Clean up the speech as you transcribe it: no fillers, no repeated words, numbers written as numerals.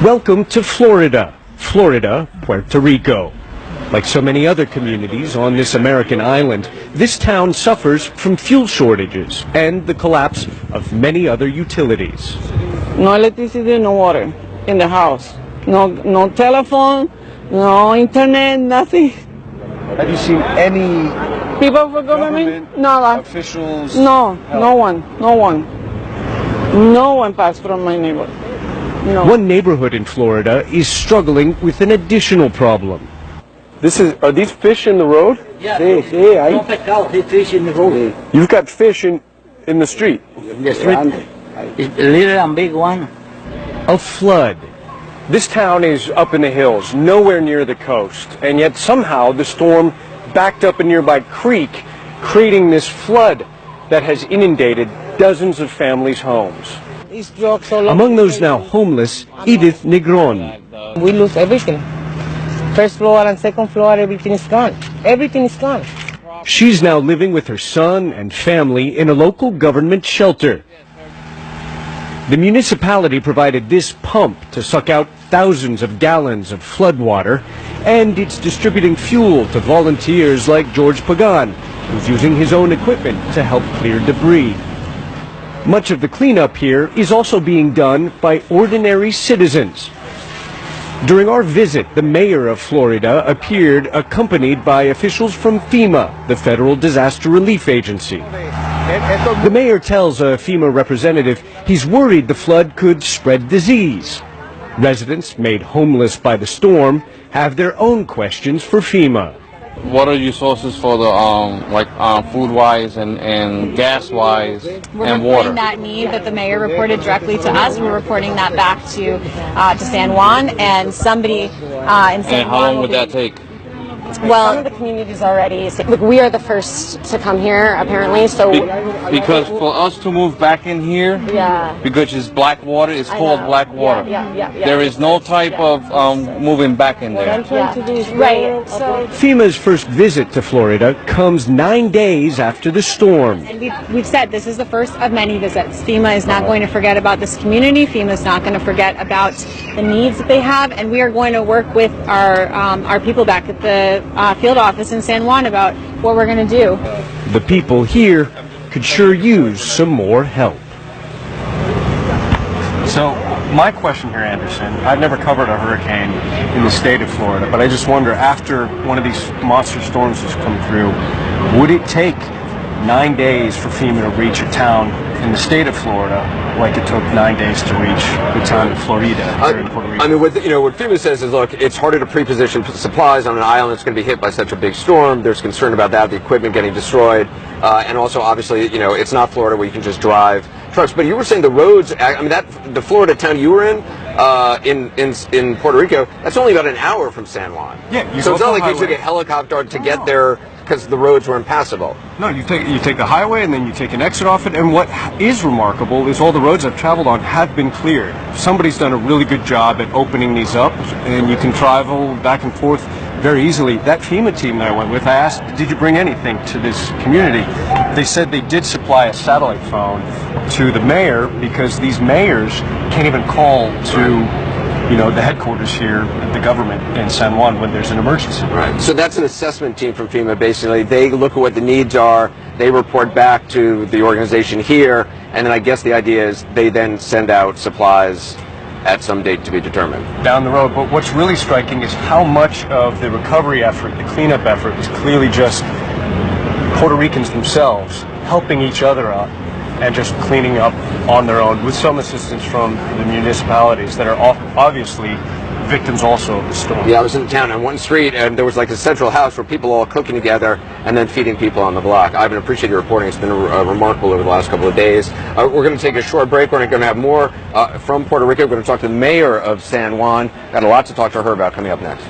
Welcome to Florida, Puerto Rico. Like so many other communities on this American island, this town suffers from fuel shortages and the collapse of many other utilities. No electricity, no water in the house. No telephone, no internet, nothing. Have you seen any People for government? No. Officials? No one. No one passed from my neighborhood. No. One neighborhood in Florida is struggling with an additional problem. Are these fish in the road? Yeah, no pescado, fish in the road. You've got fish in the street. The street, it's a little and big one. A flood. This town is up in the hills, nowhere near the coast, and yet somehow the storm backed up a nearby creek, creating this flood that has inundated dozens of families' homes. Among those now homeless, Edith Negron. We lose everything. First floor and second floor, everything is gone. Everything is gone. She's now living with her son and family in a local government shelter. The municipality provided this pump to suck out thousands of gallons of floodwater, and it's distributing fuel to volunteers like George Pagan, who's using his own equipment to help clear debris. Much of the cleanup here is also being done by ordinary citizens. During our visit, the mayor of Florida appeared accompanied by officials from FEMA, the Federal Disaster Relief Agency. The mayor tells a FEMA representative he's worried the flood could spread disease. Residents made homeless by the storm have their own questions for FEMA. What are your sources for the food-wise and gas-wise and water? We're reporting that need that the mayor reported directly to us. We're reporting that back to San Juan, and somebody in San Juan. And how long would that take? Well, some of the communities already. Look, we are the first to come here, apparently. So because for us to move back in here, because it's black water, it's called black water. There is no type of moving back in there. Right. So FEMA's first visit to Florida comes 9 days after the storm. And we've said this is the first of many visits. FEMA is not going to forget about this community. FEMA is not going to forget about the needs that they have, and we are going to work with our people back at the field office in San Juan about what we're going to do. The people here could sure use some more help. So, my question here, Anderson, I've never covered a hurricane in the state of Florida, but I just wonder, after one of these monster storms has come through, would it take 9 days for FEMA to reach a town in the state of Florida like it took 9 days to reach the town of Florida in Puerto Rico? I mean, what FEMA says is, look, it's harder to pre-position supplies on an island that's going to be hit by such a big storm. There's concern about that, the equipment getting destroyed, and also, obviously, it's not Florida where you can just drive trucks. But you were saying the roads, I mean, the Florida town you were in Puerto Rico, that's only about an hour from San Juan. Yeah, so it's not like you took a helicopter to get there because the roads were impassable. No, you take the highway and then you take an exit off it, and what is remarkable is all the roads I've traveled on have been cleared. Somebody's done a really good job at opening these up, and you can travel back and forth very easily. That FEMA team that I went with, I asked, did you bring anything to this community? They said they did supply a satellite phone to the mayor, because these mayors can't even call to the headquarters here, the government in San Juan, when there's an emergency. Right. So that's an assessment team from FEMA, basically. They look at what the needs are, they report back to the organization here, and then I guess the idea is they then send out supplies at some date to be determined. Down the road. But what's really striking is how much of the recovery effort, the cleanup effort, is clearly just Puerto Ricans themselves helping each other out and just cleaning up on their own, with some assistance from the municipalities that are obviously victims also of the storm. Yeah, I was in town on one street, and there was like a central house where people all cooking together and then feeding people on the block. Ivan, appreciate your reporting. It's been remarkable over the last couple of days. We're going to take a short break. We're going to have more from Puerto Rico. We're going to talk to the mayor of San Juan. Got a lot to talk to her about coming up next.